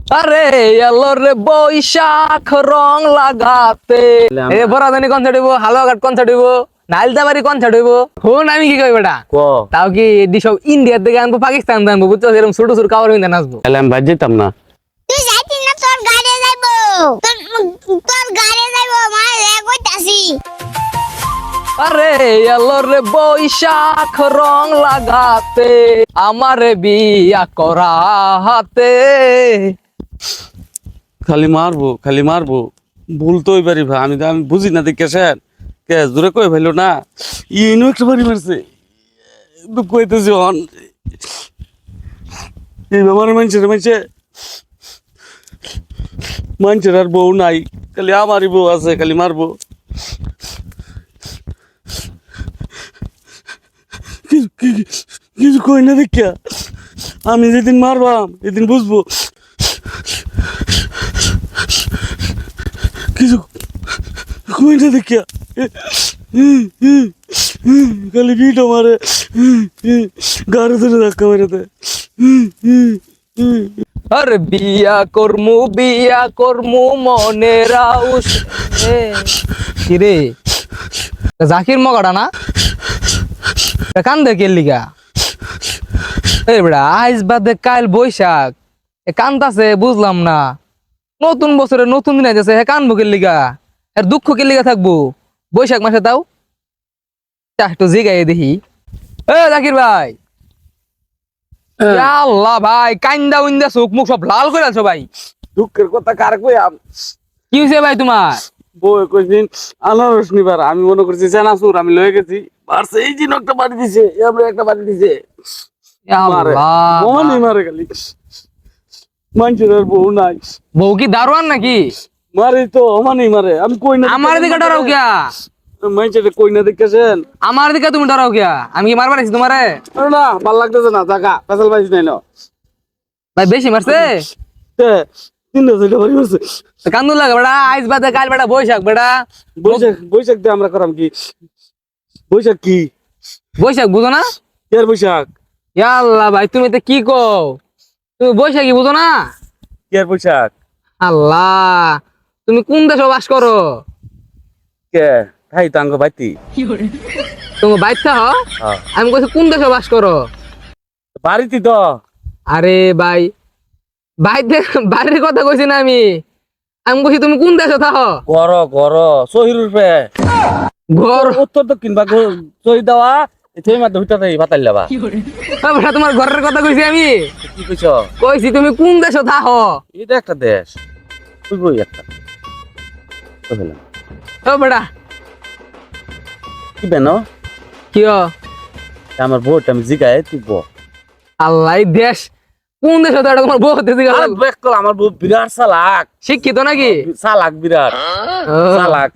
আরে এলো রে বৈশাখ রং লাগাতে এ বরাদানি কনসার্ট হইব হালুয়াঘাট কনসার্ট হইব নাইলদাবাড়ি কনসার্ট হইব ফোন আমি কি কই বেটা ক তাও কি এডি সব ইন্ডিয়ার দিকে আনবো পাকিস্তান আনবো বুঝছো এরকম ছোট ছোট কাপড় হইতে নাচবো তাহলে আমি বাদ যেতাম না। তুই যাইতি না তোর গাড়ি যাইবো তোর গাড়ি যাইবো মানে কইতাছি আরে এলো রে বৈশাখ রং লাগাতে আমারে বিয়া করা হাতে খালি মারবো ভুল তো ওইবারই ভাই আমি বুঝি না দেখে স্যার কে জোরে কই ভাইলো না ইনো একটা বাড়ি মারছে কইতেছি অন এই আমার মানুষের আর বউ নাই খালি আমারই বউ আছে খালি মারবো কিছু কই না দেখিয়া আমি যেদিন মারবাম এদিন বুঝবো কিছু কই না দেখিয়া খালি ভিড় মারে গাড়ি ধরে ধাক্কা মেরেতে আরে বিয়া করমু মনের আউস কিরে জাকির মগাটা না কান দে লিগা এই বেড়া আইস বাদে কাল বৈশাখ এ কান্দাছে বুঝলাম না নতুন বছরে নতুন দিন আইতেছে হে কানবো কে লিগা এর দুঃখ কে লিগা থাকবো বৈশাখ মাসে তাও একটু জিগাই দেখি এ জাকির ভাই আল্লাহ ভাই কান্দা উন্দা চোখ মুখ সব লাল করে আছো ভাই দুঃখের কথা কার কইয়াম কি হয়েছে ভাই তোমার বউ কইদিন আনারস নিবার আমি মনে করছি চানাচুর আমি লয়ে গেছি পারছে এই দিন একটা বাড়ি দিছে আমরা একটা বাড়ি দিছে মারে মনে মারে খালি মানুষের আর বউ নাই বউ কি দারোয়ান নাকি মারে তো অমানেই মারে আমি কই না আমার দিকে ডরাও কিয়া মানুষের কই না দেখেছেন আমার দিকে তুমি ডরাও কিয়া আমি কি মারবার আছি তোমারে না ভাল লাগতেছে না জায়গা পেছাল পাইছি নাই না ভাই বেশি মারছে তিনটা চারটা বাড়ি মারছে কান্দুন লাগে বেড়া আইস বাদে কাল বেড়া বৈশাখ বেড়া বৈশাখ দিয়ে আমরা করাম কি বৈশাখ কি বৈশাখ বুঝো না এর বৈশাখ আল্লাহ ভাই তুমি তো কি কও তুমি বৈশাখী বুঝো না এর বৈশাখ আল্লাহ তুমি কোন দেশে বাস করো কে ভাই তাঙ্গ বাইতি তুমি বাইতে হ আমি কইছি কোন দেশে বাস করো বাড়িতে তো আরে ভাই বাইরের কথা কইছি না আমি কইছি তুমি কোন দেশে থাকো ঘর সহিরুর পে ঘর উত্তর দক্ষিণ বা সহি দেওয়া এতেই মাত্র হইতা তাই ভাতাল যাবা বেটা তোমার ঘরের কথা কইছি আমি কি কইছ কইছি তুমি কোন দেশে থাকো এটা একটা দেশ তুই কই একটা ও বেটা কি বেন কি আমার ভোট আমি জিগায় তুই বল আল্লাহ এই দেশ কোন দেশে তো তোমার বউ হতে দিগা আমার বউ বিরাট চালাক শিক্ষিত নাকি চালাক বিরাট চালাক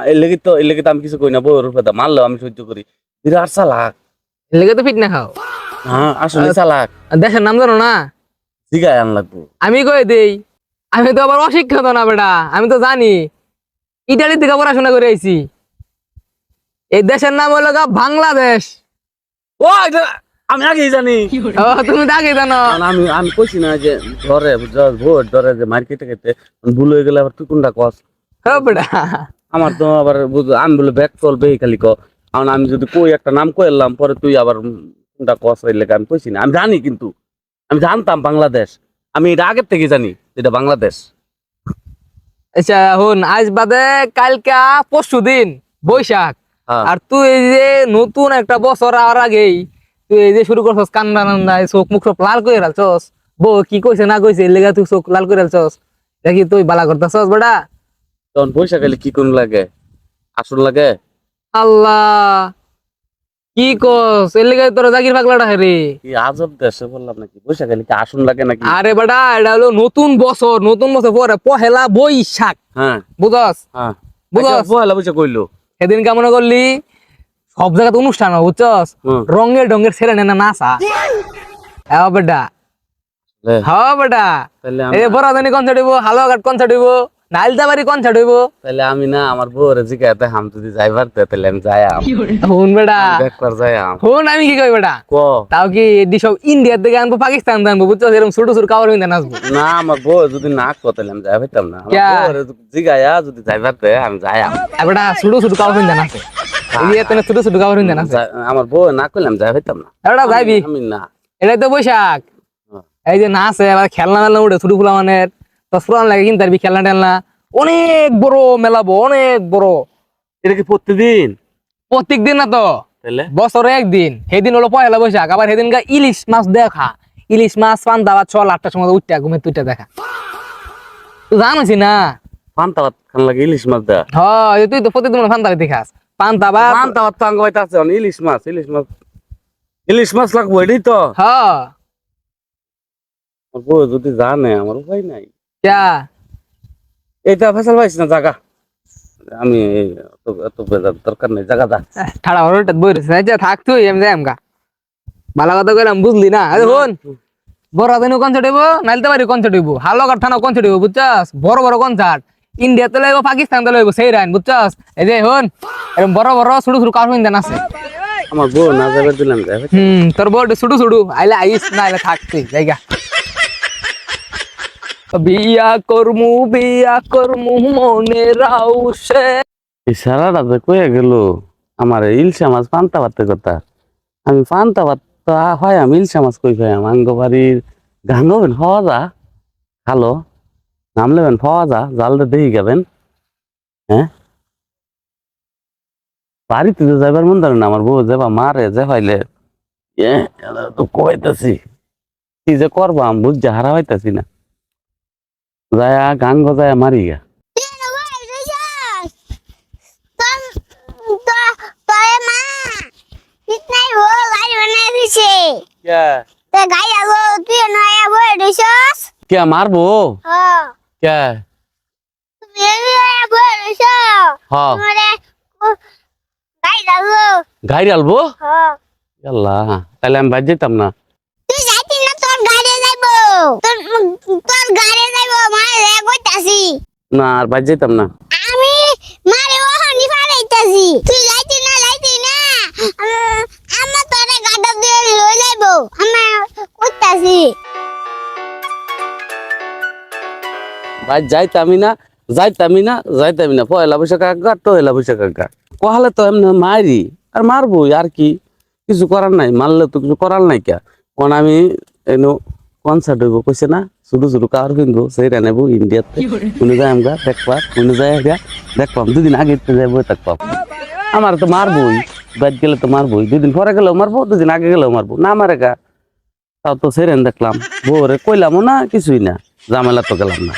এর লেগে তো আমি কিছু কই না বউর উপরে মারলো আমি সহ্য করি বিরাট চালাক লেগে তো ফিট না খাও হ্যাঁ আসলে চালাক দেশের নাম জানো না জিগায় আন লাগবো আমি কই দেই আমি তো আবার অশিক্ষিত না বেটা আমি তো জানি ইটালি থেকে পড়াশোনা করে আইছি এই দেশের নাম হলো বাংলাদেশ ও আমি আগেই জানি তুমি তো আগে জানো আমি কইছি না যে ধরে ভোট ধরে যে মার্কেটে খেতে ভুল হয়ে গেলে আবার তুই কোনটা কস বেটা আমার তো আবার আমি বলে ব্যাগ চলবে খালি ক আমি যদি কই একটা নাম কইলাম পরে তুই আবার কোনটা কস হইলে আমি কইছি না আমি জানি কিন্তু আমি জানতাম বাংলাদেশ আমি এটা আগের থেকে জানি এটা বাংলাদেশ আচ্ছা হুন আজ বাদে কালকা পরশু দিন বৈশাখ আর তুই এই যে নতুন একটা বছর আর আগেই তুই এই যে শুরু করছস কান্দা নান্দা চোখ মুখ সব লাল করে রাখছস বউ কি কইছে না কইছে লেগা তুই চোখ লাল করে রাখছস দেখি তুই বালা করতেছস বেটা তখন বৈশাখ এলে কি কোন লাগে আসল লাগে আল্লাহ কি কস এর লেগে তোর জাকির পাগলাটা হেরে কি আজব দেশে বললাম নাকি বৈশাখ এলে কি আসল লাগে নাকি আরে বেটা এটা হলো নতুন বছর পরে পহেলা বৈশাখ হ্যাঁ বুঝছস হ্যাঁ বুঝছস পয়লা বৈশাখ কইলো সেদিন কেমন করলি সব জায়গাতে অনুষ্ঠান হয় বুঝছস রঙের ঢঙ্গের ছেড়ে নেনা নাচা হ্যাঁ বেটা হ্যাঁ বেটা এই বরাদানি কনসার্ট হইব হালুয়াঘাট কনসার্ট হইব নাইলতাবাড়ি কনসার্ট হইব। তাহলে আমি না আমার বউরে জিজ্ঞাসা হাম যদি যাইবার তে তাহলে আমি যাইয়াম হুন বেটা, দেখবার যাইয়াম হুন আমি কি কই বেটা, ক তাও কি এদি সব ইন্ডিয়ার থেকে আনবো, পাকিস্তান থেকে আনবো, বুঝছো? এরকম ছোট ছোট কাপড় কিনতে নাচবো। না আমার বউ যদি না কো তাহলে আমি যাই পাইতাম না। আমার ক্যা? বউরে জিজ্ঞাসা যদি যাইবার তে আমি যাইয়াম। বেটা ছোট ছোট কাপড় কিনতে নাচে, ইন্ডিয়াতে ছোট ছোট কাপড় কিনতে নাচে। আমার বউ না করলে আমি যাই পাইতাম না। বেটা যাইবি, আমি না এটাই তো বৈশাখ। হ্যাঁ। এই যে নাচে আবার খেলনা মেলনা উঠে ছোট ফুলা মানের, তো পুরান লাগে কিনতে পারবি খেলনা টেলনা, অনেক বড় মেলাবো, অনেক বড়। এটা কি প্রতিদিন? প্রত্যেক দিন না তো, তাহলে বছরে একদিন। সেদিন হলো পয়লা বৈশাখ, আবার সেদিন ইলিশ মাছ দেখা, ইলিশ মাছ পান্তা ভাত 6-8টার সময় উঠটা ঘুমে তুইটা দেখা, তুই জানোসি না? পান্তা ভাত খান লাগে ইলিশ মাছ দেয়া। হয় তুই তো প্রতিদিন পান্তা ভাত দেখাস, পান্তা ভাত। পান্তা ভাত তো আঙ্গ বাইতে আছে ইলিশ মাছ, ইলিশ মাছ লাগবো এটাই তো। হ্যাঁ আমার বউ যদি জানে আমার উপায় নাই। ক্যা? এটা ফেসাল পাইছি না জাগা, আমি এত বেজার দরকার নেই, জাগা দা। ঠাড়া হরটা বই রয়েছে, আচ্ছা থাক তুই, আমি যাই আমগা। ভালো কথা কইলাম, বুঝলি না? আরে শোন, বড় দিনও কনসার্ট হইব, নাইলতাবাড়ি কনসার্ট হইব, হালকার থানা কনসার্ট হইব, বুঝছাস? বড় বড় কনসার্ট, ইন্ডিয়াতে লইব, পাকিস্তানতে লইব, সেই রাইন, বুঝছাস? এই যে হন, এরকম বড় বড় ছোট ছোট কাপড় কিনতে আছে। আমার বউ না যাবে দিলাম যাবে। তোর বড় ছোট ছোট, আইলে আইস, না আইলে থাক তুই জায়গা। বিয়া করমু মনে রাউসে। এই সারাটা যে কয়ে গেল আমার ইলশা মাছ পান্তা ভাতের কথা। আমি পান্তা ভাত তো হয় আমি ইলশা মাছ কই পাই আঙ্গ বাড়ির গান হবেন হওয়া যা খালো নাম লেবেন পাওয়া যা জালটা দেখি যাবেন। হ্যাঁ বাড়িতে তো যাইবার মন ধরে না, আমার বউ যাবা মারে যে হইলে তো কইতাছি কি যে করবা আমি বুঝতে হারা হইতাছি না, যায়া গান গজায়া মারি গা। তোরে মা কিতনাই হো গাড়ি বানাই দিছে, তে গাড়ি আগো তুই নয়া বই দিছস। কে মারবো? হ্যাঁ কে? তুমি নয়া বই দিছ, হ্যাঁ মানে গাড়ি আগো। গাড়ি আলবো? হ্যাঁ আল্লাহ, তাহলে আমি বাদ যেতাম না। তুই যাইতি না, তোর গাড়ি যাইবো, তোর গাড়ি যাইবো, মারে কইতাছি। না আর বাদ যেতাম না। আমি মারে ওহনি ফালাইতাছি, তুই যাইতি না আমার তোরে গাড়ি দিয়ে লই যাইবো, আমি কইতাছি। বাদ যাইতামি না, যাইতামি না পয়লা বৈশাখ আজ্ঞা টয়লা বৈশাখ আজ্ঞা কহালে তো এমনি মারি আর মারবো আর কি, কিছু করার নাই, মারলে তো কিছু করার নাই। কে কোন আমি এনো কনসার্ট হইব কইছে না, ছোট ছোট কার কিনবো সেই নেবো ইন্ডিয়াতে, মনে যায় আমরা দেখবা, মনে যায় দেখবাম, দুদিন আগে যাইবো দেখবাম। আমার তো মারবই, বাদ গেলে তো মারবই, দুদিন পরে গেলেও মারবো, দুদিন আগে গেলেও মারবো, না মারে গা তাও তো সেরেন দেখলাম, বউরে কইলামও না কিছুই না, ঝামেলা তো গেলাম না।